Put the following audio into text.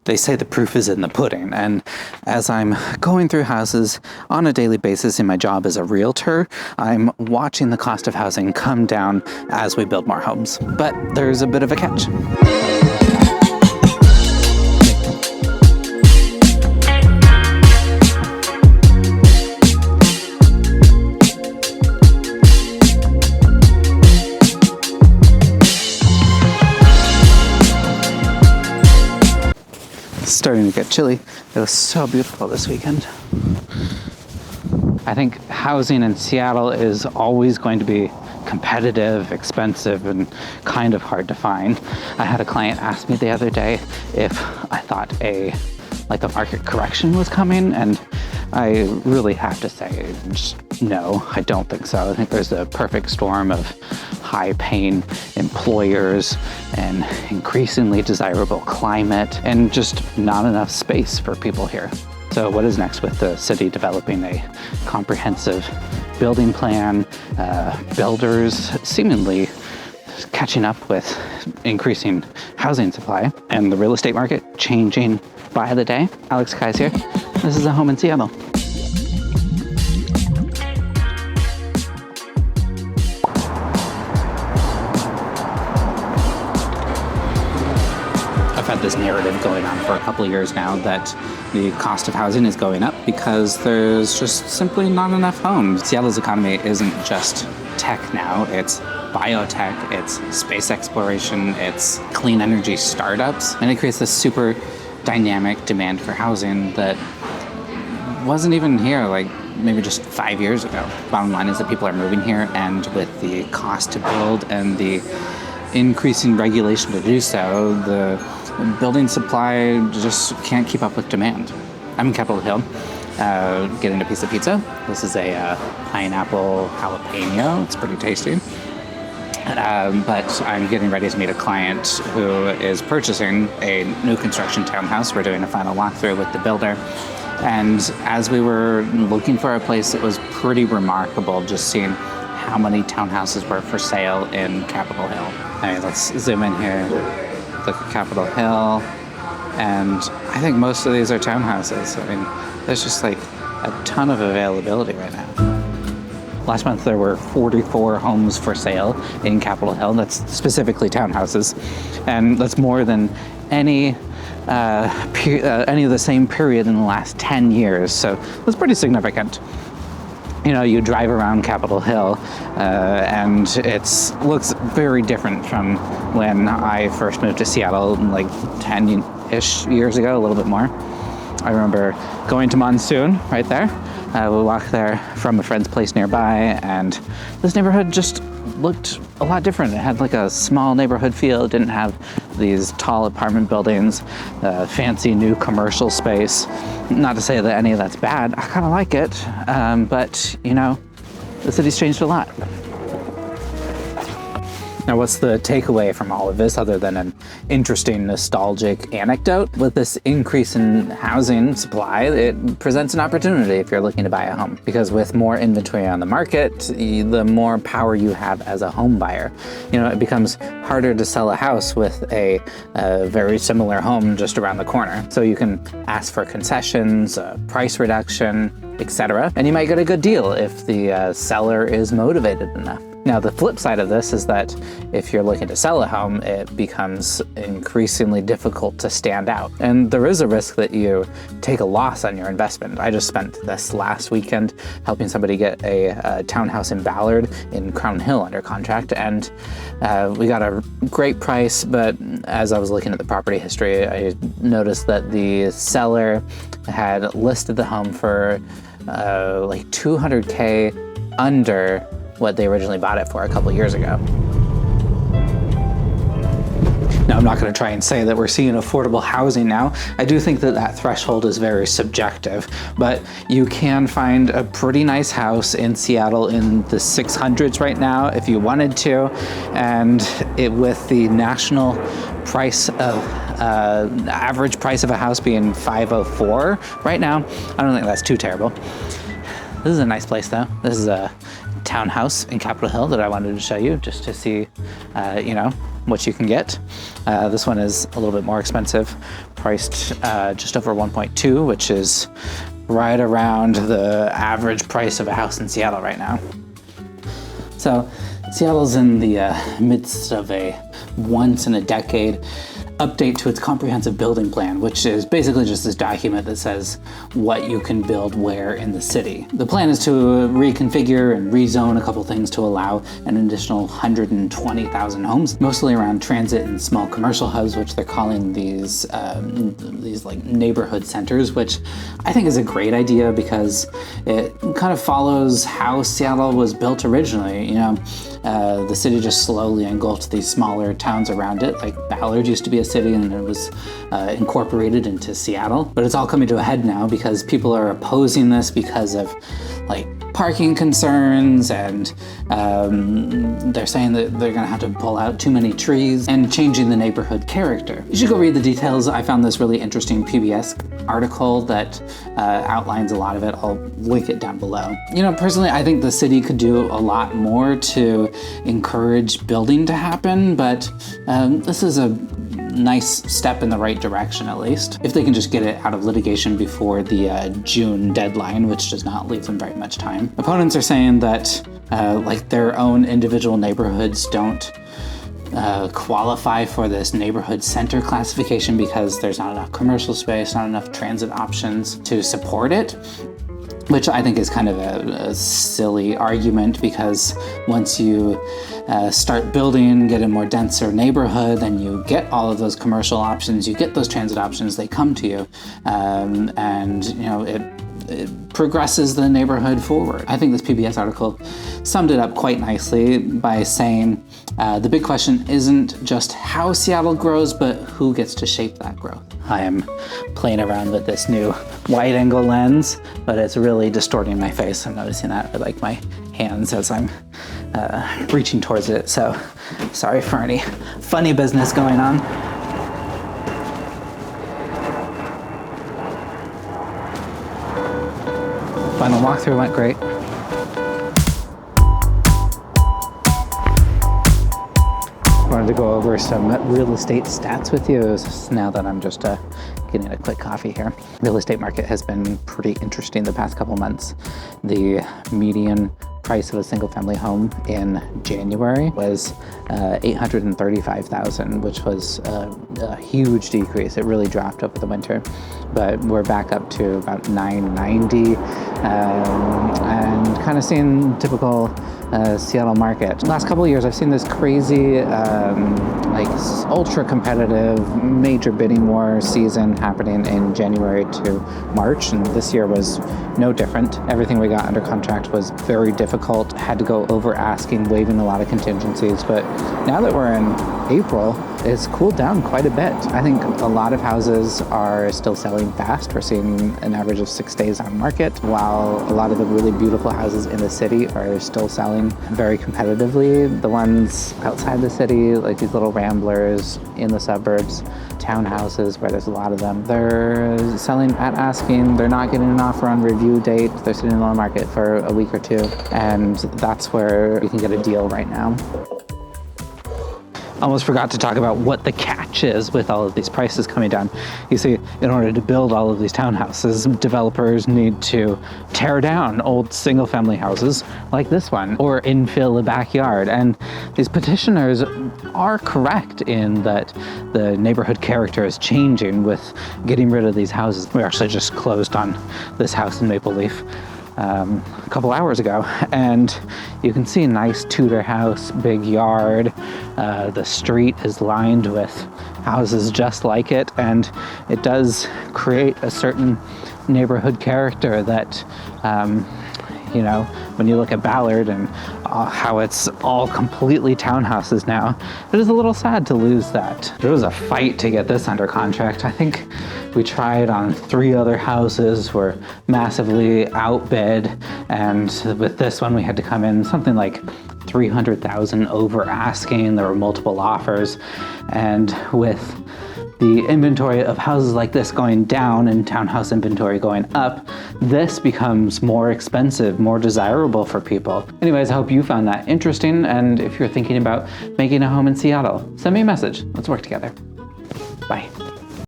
They say the proof is in the pudding, and as I'm going through houses on a daily basis in my job as a realtor, I'm watching the cost of housing come down as we build more homes. But there's a bit of a catch. Starting to get chilly. It was so beautiful this weekend. I think housing in Seattle is always going to be competitive, expensive, and kind of hard to find. I had a client ask me the other day if I thought a market correction was coming, and I really have to say, just no, I don't think so. I think there's a perfect storm of high-paying employers and increasingly desirable climate and just not enough space for people here. So what is next with the city developing a comprehensive building plan, builders seemingly catching up with increasing housing supply, and the real estate market changing by the day? Alex Kai's here. This is a home in Seattle. I've had this narrative going on for a couple of years now that the cost of housing is going up because there's just simply not enough homes. Seattle's economy isn't just tech now, it's biotech, it's space exploration, it's clean energy startups, and it creates this super dynamic demand for housing that wasn't even here like maybe just 5 years ago. Bottom line is that people are moving here, and with the cost to build and the increasing regulation to do so, the building supply just can't keep up with demand. I'm in Capitol Hill, getting a piece of pizza. This is a pineapple jalapeno. It's pretty tasty. But I'm getting ready to meet a client who is purchasing a new construction townhouse. We're doing a final walkthrough with the builder. And as we were looking for a place, it was pretty remarkable just seeing how many townhouses were for sale in Capitol Hill. All right, let's zoom in here. Look at Capitol Hill. And I think most of these are townhouses. I mean, there's just like a ton of availability right now. Last month there were 44 homes for sale in Capitol Hill. That's specifically townhouses, and that's more than any of the same period in the last 10 years. So that's pretty significant. You know, you drive around Capitol Hill and it looks very different from when I first moved to Seattle like 10-ish years ago, a little bit more. I remember going to Monsoon right there. We walked there from a friend's place nearby, and this neighborhood just looked a lot different. It had like a small neighborhood feel. It didn't have these tall apartment buildings, fancy new commercial space. Not to say that any of that's bad. I kind of like it, but you know, the city's changed a lot. Now, what's the takeaway from all of this other than an interesting nostalgic anecdote? With this increase in housing supply, it presents an opportunity if you're looking to buy a home. Because with more inventory on the market, the more power you have as a home buyer. You know, it becomes harder to sell a house with a very similar home just around the corner. So you can ask for concessions, price reduction, etc. And you might get a good deal if the seller is motivated enough. Now, the flip side of this is that if you're looking to sell a home, it becomes increasingly difficult to stand out. And there is a risk that you take a loss on your investment. I just spent this last weekend helping somebody get a townhouse in Ballard in Crown Hill under contract, and we got a great price, but as I was looking at the property history, I noticed that the seller had listed the home for like $200K under what they originally bought it for a couple years ago. Now, I'm not going to try and say that we're seeing affordable housing now. I do think that that threshold is very subjective, but you can find a pretty nice house in Seattle in the 600s right now if you wanted to, and with the national price of average price of a house being $504 right now, I don't think that's too terrible. This is a nice place though. This is a townhouse in Capitol Hill that I wanted to show you just to see, you know, what you can get. This one is a little bit more expensive, priced just over 1.2, which is right around the average price of a house in Seattle right now. So Seattle's in the midst of a once-in-a-decade update to its comprehensive building plan, which is basically just this document that says what you can build where in the city. The plan is to reconfigure and rezone a couple things to allow an additional 120,000 homes, mostly around transit and small commercial hubs, which they're calling these like neighborhood centers, which I think is a great idea because it kind of follows how Seattle was built originally. You know, the city just slowly engulfed these smaller towns around it. Like Ballard used to be a city and it was incorporated into Seattle, but it's all coming to a head now because people are opposing this because of like parking concerns, and they're saying that they're gonna have to pull out too many trees and changing the neighborhood character. You should go read the details. I found this really interesting PBS article that outlines a lot of it. I'll link it down below. You know, personally, I think the city could do a lot more to encourage building to happen, but this is a nice step in the right direction, at least. If they can just get it out of litigation before the June deadline, which does not leave them very much time. Opponents are saying that like their own individual neighborhoods don't qualify for this neighborhood center classification because there's not enough commercial space, not enough transit options to support it, which I think is kind of a silly argument, because once you start building, get a more denser neighborhood, then you get all of those commercial options, you get those transit options, they come to you, and you know, it progresses the neighborhood forward. I think this PBS article summed it up quite nicely by saying the big question isn't just how Seattle grows, but who gets to shape that growth. I am playing around with this new wide angle lens, but it's really distorting my face. I'm noticing that with like my hands as I'm reaching towards it. So sorry for any funny business going on. Final walkthrough went great. Wanted to go over some real estate stats with you now that I'm just getting a quick coffee here. Real estate market has been pretty interesting the past couple months. The median price of a single family home in January was $835,000, which was a huge decrease. It really dropped over the winter, but we're back up to about $990, and kind of seeing typical Seattle market. Last couple of years, I've seen this crazy, like ultra competitive, major bidding war season happening in January to March, and this year was no different. Everything we got under contract was very difficult. Had to go over asking, waiving a lot of contingencies, but now that we're in April, it's cooled down quite a bit. I think a lot of houses are still selling fast. We're seeing an average of 6 days on market, while a lot of the really beautiful houses in the city are still selling very competitively. The ones outside the city, like these little ramblers in the suburbs, townhouses where there's a lot of them, they're selling at asking. They're not getting an offer on review date. They're sitting on the market for a week or two, and that's where you can get a deal right now. Almost forgot to talk about what the catch is with all of these prices coming down. You see, in order to build all of these townhouses, developers need to tear down old single-family houses like this one, or infill a backyard. And these petitioners are correct in that the neighborhood character is changing with getting rid of these houses. We actually just closed on this house in Maple Leaf a couple hours ago, and you can see a nice Tudor house, big yard. The street is lined with houses just like it, and it does create a certain neighborhood character that you know, when you look at Ballard and how it's all completely townhouses now, it is a little sad to lose that. There was a fight to get this under contract. I think we tried on 3 other houses, were massively outbid, and with this one we had to come in something like $300,000 over asking. There were multiple offers, and with the inventory of houses like this going down and townhouse inventory going up, this becomes more expensive, more desirable for people. Anyways, I hope you found that interesting, and if you're thinking about making a home in Seattle, send me a message. Let's work together. Bye.